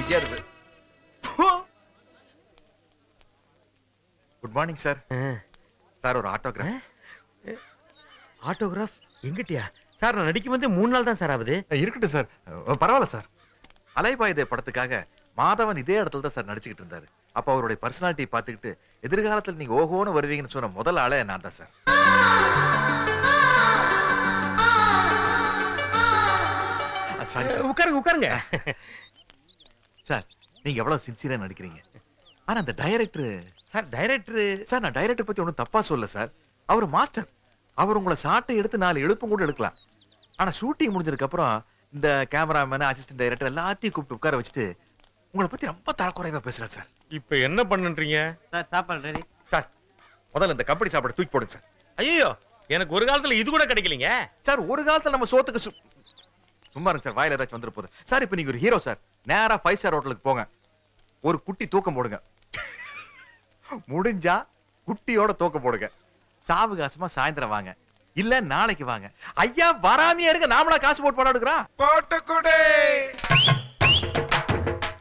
உயர்வு. Good morning sir. Sir ஒரு autograph. Autograph எங்கிட்டயா சார்? நான் நடிக்கும் வந்து 3 நாள் தான் சார் ஆகுது. இருக்கட்டும் சார், பரவாயில்ல சார். அலைபாயுதே படத்துக்காக மாதவன் இதே இடத்துல தான் சார் நடிச்சுக்கிட்டு இருந்தாரு. அப்ப அவருடைய பர்சனாலிட்டி பார்த்துக்கிட்டு எதிர்காலத்தில் நீங்க ஓஹோன்னு வருவீங்கன்னு சொன்ன முதல் ஆளே நான் தான் சார். Sorry sir. உட்காருங்க உட்காருங்க. சார் நீங்க எவ்வளவு சின்சியரா நடிக்கிறீங்க. ஆனா அந்த டைரக்டர் சார் சார், நான் டைரக்டர் பத்தி ஒன்றும் தப்பா சொல்ல சார். அவர் மாஸ்டர். அவர் உங்களை சாட்டை எடுத்து 4 எழுப்பும் கூட எடுக்கலாம். ஆனா ஷூட்டிங் முடிஞ்சதுக்கு அப்புறம் இந்த கேமராமேன், அசிஸ்டன்ட் டைரக்டர் எல்லாத்தையும் கூப்பிட்டு உட்கார வச்சுட்டு உங்களை பத்தி ரொம்ப தரக்குறைவா பேசுறாரு சார். இப்ப என்ன பண்ணுன்றீங்க சார்? சாப்பாடு ரெடி சார். முதல்ல இந்த கம்பெனி சாப்பாடு தூக்கி போடுங்க சார். ஐயோ, எனக்கு ஒரு காலத்துல இது கூட கிடைக்கலீங்க சார். ஒரு காலத்துல நம்ம சோத்துக்கு சும்மா இருங்க சார், வாயில ஏதாச்சும் வந்துட்டு போகுது சார். இப்ப நீங்க ஒரு ஹீரோ சார். நேரா 5 ஸ்டார் ஹோட்டலுக்கு போங்க, ஒரு குட்டி தூக்கம் போடுங்க. முடிஞ்சா குட்டியோட தூக்கம் போடுங்க. சாவகாசமா சாயந்தரம் வாங்க, இல்ல நாளைக்கு வாங்க. ஐயா வராமையா இருக்க, நாமளா காசு போட்டு படம் எடுக்கிறோம். போட்டு கொடு.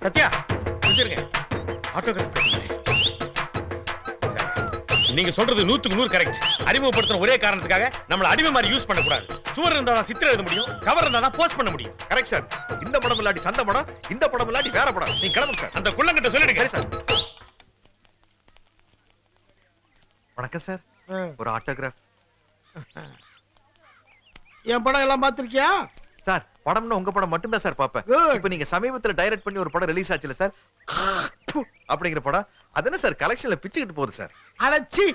சத்யா புரிஞ்சிருங்க. ஆட்டோகிராஃப் நீங்க சொல்றது 100க்கு 100 கரெக்ட். அறிமுகப்படுத்துற ஒரே காரணத்துக்காக நம்மள அடிமை மாதிரி யூஸ் பண்ண கூடாது. சுவர் இருந்தா தான் சித்திரம் எழுத முடியும், கவர் இருந்தா தான் போஸ்ட் பண்ண முடியும். Correct sir. இந்த படம் இல்லாட்டி சந்த படம், இந்த படம் இல்லாட்டி வேற படம். நீங்க கிளம்புங்க சார். அந்த குள்ளங்கிட்ட சொல்லிடுங்க சார். வணக்கம் சார். ஒரு ஆட்டோகிராஃப். என் படம் எல்லாம் பாத்திருக்கியா சார்? படம்னா உங்க படம் மட்டும் தான் சார் பாப்பேன். இப்ப நீங்க சமீபத்துல டைரக்ட் பண்ணி ஒரு படம் ரிலீஸ் ஆச்சுல சார், அப்படிங்கிற படம். அது என்ன சார் கலெக்ஷன்ல பிச்சுக்கிட்டு போகுது சார்? அடச்சி,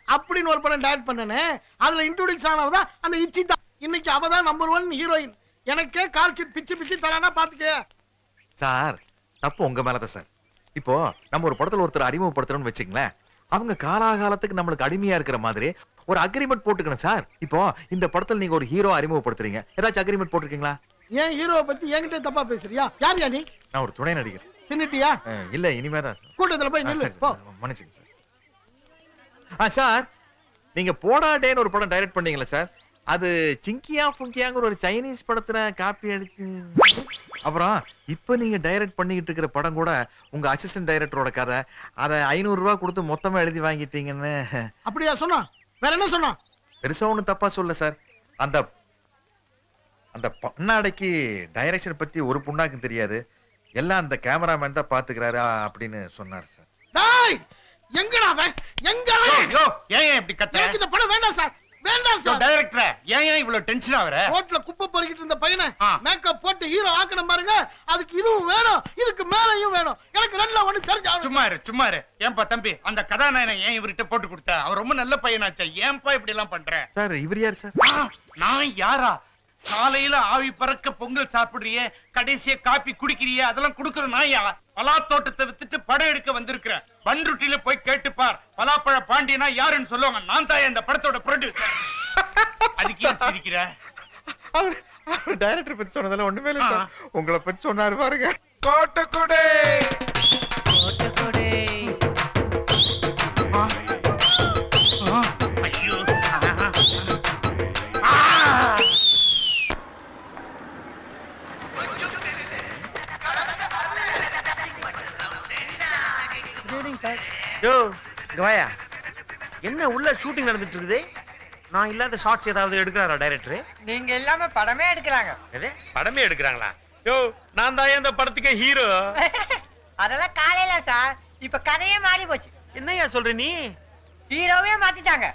அப்படின்னு ஒரு படம் டைரக்ட் பண்ணனே, அதுல இன்ட்ரோடியூஸ் ஆனவதா அந்த இச்சி தான். இன்னைக்கு அவதான் நம்பர் 1 ஹீரோயின். எனக்கே கால் ஷீட் பிச்சு பிச்சு தரானா பாத்துக்க சார். தப்பு உங்க மேலதான் சார். இப்போ நம்ம ஒரு படத்துல ஒருத்தர் அறிமுகப்படுத்துறோம்னு வச்சுங்களேன், அவங்க காலாகாலத்துக்கு நம்மளுக்கு அடிமையா இருக்கிற மாதிரி ஒரு அக்ரிமெண்ட் போட்டுக்கணும் சார். இப்போ இந்த படத்துல நீங்க ஒரு ஹீரோ அறிமுகப்படுத்துறீங்க, ஏதாச்சும் அக்ரிமெண்ட் போட்டுருக்கீங்களா? ஏன் ஹீரோவை பத்தி என்கிட்ட தப்பா பேசுறியா? யார் யா நீ? நான் ஒரு துணை நடிகர். தின்னுட்டியா? இல்ல, இனிமேதான். கூட்டத்துல போய் நில்லு போ. மன்னிச்சுங்க சார். சார் நீங்க போடாடேன்னு ஒரு படம் டைரக்ட் பண்ணீங்களா சார்? அது சிங்கியா ஃபுங்கியாங்கிற ஒரு சைனீஸ் படத்துல காப்பி அடிச்சு. அப்புறம் இப்ப நீங்க டைரக்ட் பண்ணிட்டு இருக்கிற படம் கூட உங்க அசிஸ்டன்ட் டைரக்டரோட கதை. அதை 500 ரூபாய் கொடுத்து மொத்தமா எழுதி வாங்கிட்டீங்கன்னு. அப்படியா சொன்னா? வேற என்ன சொன்னா? பெருசா ஒண்ணு தப்பா சொல்ல சார். அந்த அந்த பண்ணாடைக்கு டைரக்ஷன் பத்தி ஒரு புண்ணாக்கும் தெரியாது, எல்லாம் அந்த கேமராமேன் தான் பாத்துக்கிறாரு அப்படின்னு சொன்னார் சார். டேய், எங்கடா அவன்? எங்கடா? யோ, ஏன் இப்படி கத்துற? எனக்கு இந்த படம் வேண்டாம் சார். வேண்டாம் சார். டைரக்டர், ஏன் இவ்வளவு டென்ஷன் ஆவற? ரோட்ல குப்பை பொறுக்கிட்டு இருந்த பையனை மேக்கப் போட்டு ஹீரோ ஆக்கணும் பாருங்க. அதுக்கு இதுவும் வேணும், இதுக்கு மேலையும் வேணும். எனக்கு ரெண்டுல ஒண்ணு தெரிஞ்சா. சும்மா இரு. ஏன்பா தம்பி, அந்த கதாநாயகனை ஏன் இவர்கிட்ட போட்டு கொடுத்த? அவர் ரொம்ப நல்ல பையனாச்சே, ஏன்பா இப்படி எல்லாம் பண்ற? சார் இவர் யார் சார்? நான் யாரா? காலையில ஆவி பறக்க பொங்கல் சாப்பிடுறியே, கடைசியா காப்பி குடிக்கிறியே, அதெல்லாம் குடுக்குற நாயா? பலா தோட்டத்தை வித்துட்டு படம் எடுக்க வந்திருக்கிற. பன்ருட்டில போய் கேட்டுப்பார், பலாப்பழ பாண்டியனா யாருன்னு சொல்லுவாங்க. நான் தான் இந்த படத்தோட ப்ரொடியூசர். அதுக்கு ஏன் சிரிக்கிற? அவர் டைரக்டர் பத்தி சொன்னதெல்லாம் ஒண்ணுமே இல்ல சார். உங்களை பத்தி சொன்னாரு பாருங்க. கோட்டக்குடே கோட்டக்குடே. ஐயோ. என்ன உள்ள ஷூட்டிங் நடந்துட்டு இருக்குது? நான் இல்லாத ஷாட்ஸ் ஏதாவது எடுக்கிறாரா டைரக்டர்? நீங்க இல்லாம படமே எடுக்கலாங்க. படமே எடுக்கிறாங்களா? யோ, நான் தான் இந்த படத்துக்கு ஹீரோ. அதெல்லாம் காலையில சார், இப்ப கதையே மாறி போச்சு. என்னையா சொல்ற நீ? ஹீரோவே மாத்திட்டாங்க.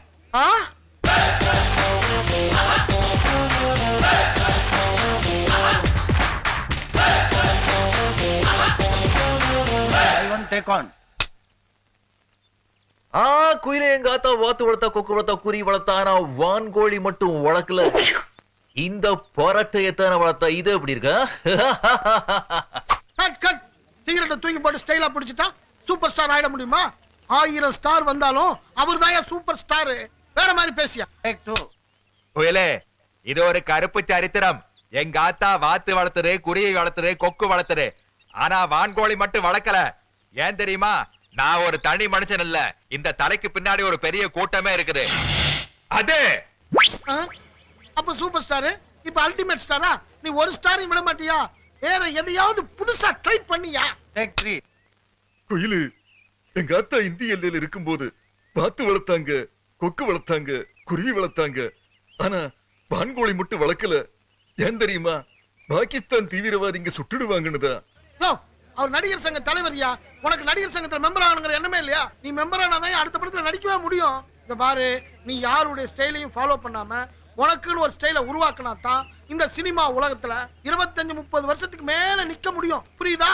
குயிலே எங்க ஆத்தா வாத்து வளர்த்தா, கொக்கு வளர்த்தா, குறி வளர்த்தா, ஆனா வான்கோழி மட்டும் வளர்க்கல. இந்த பரட்டையத்தான வளர்த்தா. இது எப்படி இருக்கா? சிகரெட்டை தூக்கி போட்டு ஸ்டைலா பிடிச்சிட்டா சூப்பர் ஸ்டார் ஆயிட முடியுமா? 1000 ஸ்டார் வந்தாலும் அவர் தான் சூப்பர் ஸ்டார். வேற மாதிரி பேசியா? குயிலே, இது ஒரு கருப்பு சரித்திரம். எங்க ஆத்தா வாத்து வளர்த்துரு, குறியை வளர்த்துரு, கொக்கு வளர்த்துரு, ஆனா வான்கோழி மட்டும் வளர்க்கல. ஏன் தெரியுமா? நான் ஒரு தனி மனுஷன் இல்ல, இந்த தலைக்கு பின்னாடி ஒரு பெரிய கூட்டமே இருக்குது. அது அப்ப சூப்பர் ஸ்டார் இப்ப அல்டிமேட் ஸ்டாரா? நீ ஒரு ஸ்டாரையும் விட மாட்டியா? வேற எதையாவது புதுசா ட்ரை பண்ணியா? டேக் 3. குயிலு, எங்க அத்தா இந்திய எல்லையில இருக்கும்போது வாத்து வளர்த்தாங்க, கொக்கு வளர்த்தாங்க, குருவி வளர்த்தாங்க. ஆனா வான்கோழி மட்டும் வளர்க்கல. ஏன் தெரியுமா? பாகிஸ்தான் தீவிரவாதிங்க சுட்டுடுவாங்கன்னுதா. யோ, அவர் நடிகர் சங்க தலைவரியா. உனக்கு நடிகர் சங்கத்துல மெம்பர் ஆகணுங்கிற எண்ணமே இல்லையா? நீ மெம்பர் ஆனாதான் அடுத்த படத்துல நடிக்கவே முடியும். இந்த பாரு, நீ யாருடைய ஸ்டைலையும் ஃபாலோ பண்ணாம உனக்குன்னு ஒரு ஸ்டைலை உருவாக்கினா தான் இந்த சினிமா உலகத்துல 25-30 வருஷத்துக்கு மேல நிக்க முடியும். புரியுதா?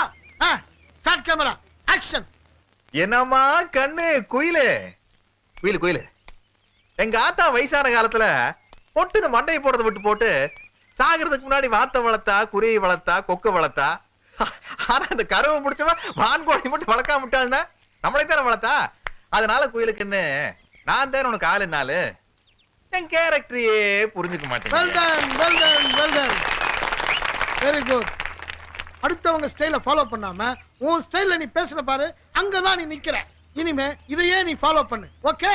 Start camera, action. என்னம்மா கண்ணு குயிலு குயிலு குயிலு, எங்க ஆத்தா வயசான காலத்துல பொட்டுன்னு மண்டையை போடுறத விட்டு போட்டு சாகிறதுக்கு முன்னாடி வாத்த வளர்த்தா, குருவி வளர்த்தா, கொக்க வளர்த்தா. ஆனா அந்த கருவை முடிச்சவன் வான்கோழி மட்டும் வளர்க்காம விட்டாள்னா நம்மளே தானே வளர்த்தா. அதனால குயிலுக்குன்னு நான் தான் உனக்கு ஆளு நாளு. என் கேரக்டரையே புரிஞ்சுக்க மாட்டேன். Very good. அடுத்தவங்க ஸ்டைல ஃபாலோ பண்ணாம உன் ஸ்டைல்ல நீ பேசுன பாரு, அங்கதான் நீ நிக்கிற. இனிமே இதையே நீ ஃபாலோ பண்ணு. ஓகே?